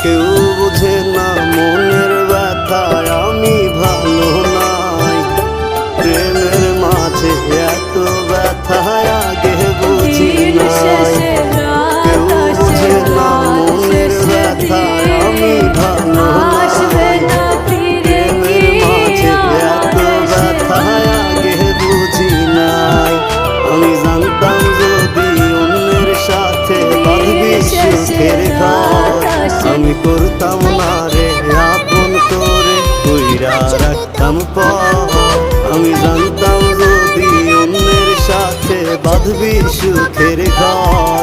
কেউ বুঝে না মনের ব্যথায় আমি ভালো নাই। প্রেমের মাঝে এত ব্যথায় আগে বুঝি নাই। কেউ বুঝে না মনের ব্যথায় আমি ভালো নাই। প্রেমের মাঝে এত ব্যথায় আগে বুঝি নাই। আমি জানতাম যদি অন্যের সাথে বাঁধবি সুখের ঘর, আমি করতাম না রে আপন করে কইরা রাখতাম পর। আমি জানতাম যদি অন্যের সাথে বাঁধবি সুখের ঘর,